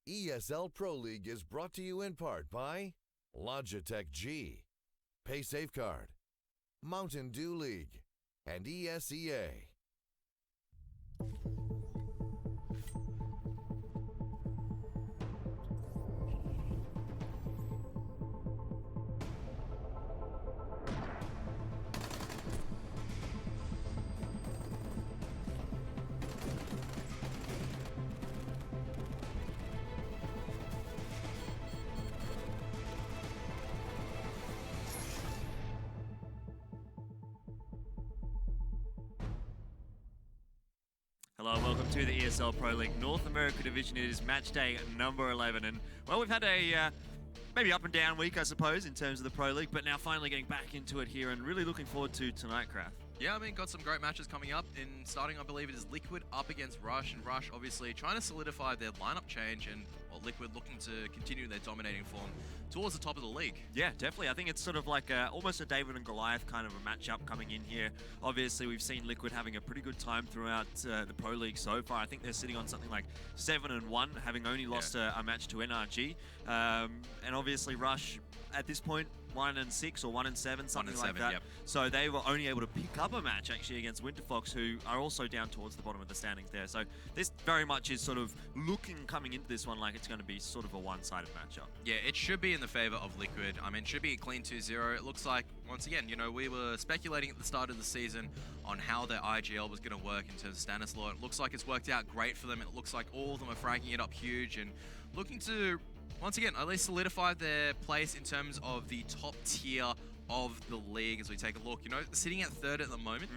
ESL Pro League is brought to you in part by Logitech G, Pay Safeguard, Mountain Dew League, and ESEA. Hello and welcome to the ESL Pro League North America Division. It is match day number 11, and well, we've had a maybe up and down week, I suppose, in terms of the Pro League, but now finally getting back into it here and really looking forward to tonight, Krath. Yeah, I mean, got some great matches coming up. In starting, I believe it is Liquid up against Rush, and Rush obviously trying to solidify their lineup change, and well, Liquid looking to continue their dominating form towards the top of the league. Yeah, definitely. I think it's sort of like almost a David and Goliath kind of a matchup coming in here. Obviously, we've seen Liquid having a pretty good time throughout the Pro League so far. I think they're sitting on something like 7-1, having only lost a match to NRG. And obviously, Rush at this point, 1-6 or 1-7, something like that. Yep. So they were only able to pick up a match actually against Winterfox, who are also down towards the bottom of the standings there. So this very much is sort of looking coming into this one like it's going to be sort of a one-sided matchup. Yeah, it should be in the favor of Liquid. I mean, it should be a clean 2-0. It looks like, once again, you know, we were speculating at the start of the season on how their IGL was going to work in terms of Stanislaw. It looks like it's worked out great for them. It looks like all of them are fragging it up huge and looking to, once again, at least solidify their place in terms of the top tier of the league as we take a look. You know, sitting at third at the moment.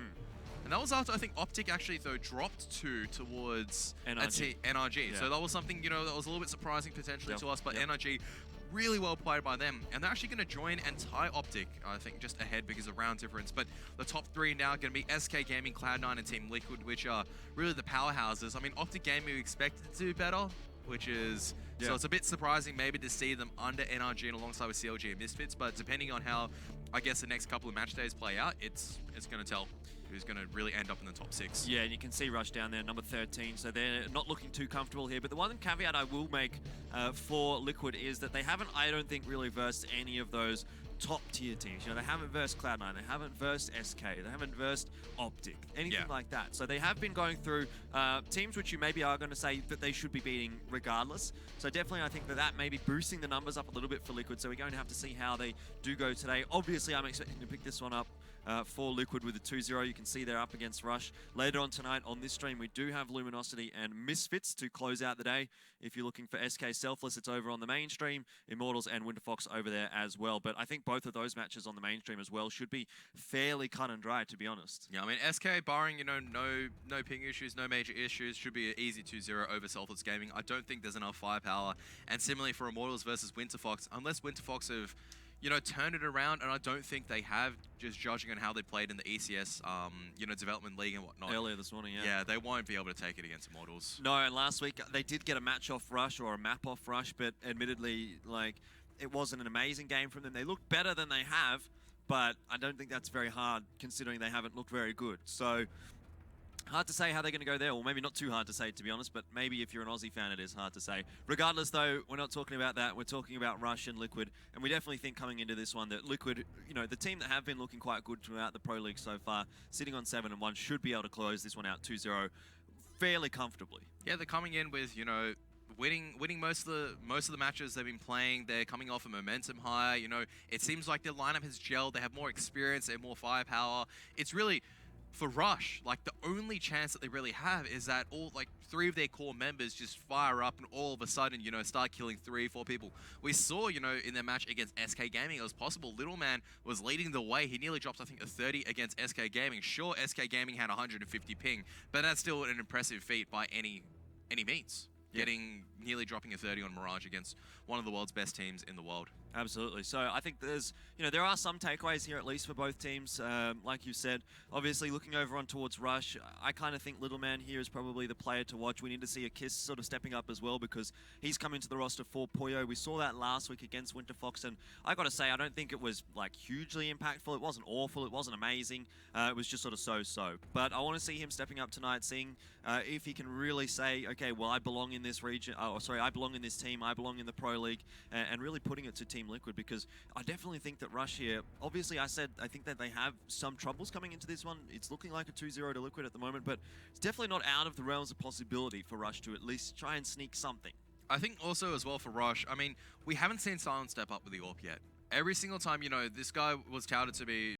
And that was after, I think, Optic actually, though, dropped 2 towards NRG. Yeah. So that was something, you know, that was a little bit surprising potentially to us, but Yep. NRG, really well played by them. And they're actually going to join and tie Optic, I think, just ahead because of round difference. But the top 3 now going to be SK Gaming, Cloud9, and Team Liquid, which are really the powerhouses. I mean, Optic Gaming we expected to do better, which is... Yeah. So it's a bit surprising maybe to see them under NRG and alongside with CLG and Misfits, but depending on how, I guess, the next couple of match days play out, it's going to tell who's going to really end up in the top 6. Yeah, and you can see Rush down there, number 13, so they're not looking too comfortable here. But the one caveat I will make for Liquid is that they haven't, I don't think, really versed any of those top-tier teams. You know, they haven't versed Cloud9, they haven't versed SK, they haven't versed Optic, anything like that. So they have been going through teams which you maybe are going to say that they should be beating regardless. So definitely I think that may be boosting the numbers up a little bit for Liquid, so we're going to have to see how they do go today. Obviously, I'm expecting to pick this one up for Liquid with a 2-0. You can see they're up against Rush. Later on tonight on this stream, we do have Luminosity and Misfits to close out the day. If you're looking for SK Selfless, it's over on the main stream. Immortals and Winterfox over there as well. But I think both of those matches on the main stream as well should be fairly cut and dry, to be honest. Yeah, I mean, SK, barring, you know, no ping issues, no major issues, should be an easy 2-0 over Selfless Gaming. I don't think there's enough firepower. And similarly for Immortals versus Winterfox, unless Winterfox have, you know, turned it around, and I don't think they have, just judging on how they played in the ECS, you know, development league and whatnot. Earlier this morning, yeah. Yeah, they won't be able to take it against Immortals. No, and last week they did get a match off Rush or a map off Rush, but admittedly, like, it wasn't an amazing game from them. They looked better than they have, but I don't think that's very hard considering they haven't looked very good. So, hard to say how they're going to go there, or maybe not too hard to say, to be honest, but maybe if you're an Aussie fan, it is hard to say. Regardless, though, we're not talking about that. We're talking about Rush and Liquid, and we definitely think coming into this one that Liquid, you know, the team that have been looking quite good throughout the Pro League so far, sitting on 7-1, should be able to close this one out 2-0 fairly comfortably. Yeah, they're coming in with, you know, winning most of the matches they've been playing. They're coming off a momentum high. You know, it seems like their lineup has gelled. They have more experience. They have more firepower. It's really, for Rush, like, the only chance that they really have is that all, like, 3 of their core members just fire up and all of a sudden, you know, start killing 3 or 4 people. We saw, you know, in their match against SK Gaming, it was possible. Little Man was leading the way. He nearly dropped, I think, a 30 against SK Gaming. Sure, SK Gaming had 150 ping, but that's still an impressive feat by any means. Yeah. Nearly dropping a 30 on Mirage against one of the world's best teams in the world. Absolutely. So I think there's, you know, there are some takeaways here at least for both teams. Like you said, obviously looking over on towards Rush, I kind of think Little Man here is probably the player to watch. We need to see a Kiss sort of stepping up as well because he's come into the roster for Puyo. We saw that last week against Winterfox, and I got to say, I don't think it was like hugely impactful. It wasn't awful. It wasn't amazing. It was just sort of so-so. But I want to see him stepping up tonight, seeing if he can really say, okay, well, I belong in in this region. Oh, sorry, I belong in this team. I belong in the Pro League, and really putting it to Team Liquid, because I definitely think that Rush here. Obviously, I said I think that they have some troubles coming into this one. It's looking like a 2-0 to Liquid at the moment, but it's definitely not out of the realms of possibility for Rush to at least try and sneak something. I think also as well for Rush, I mean, we haven't seen Silent step up with the AWP yet. Every single time, you know, this guy was touted to be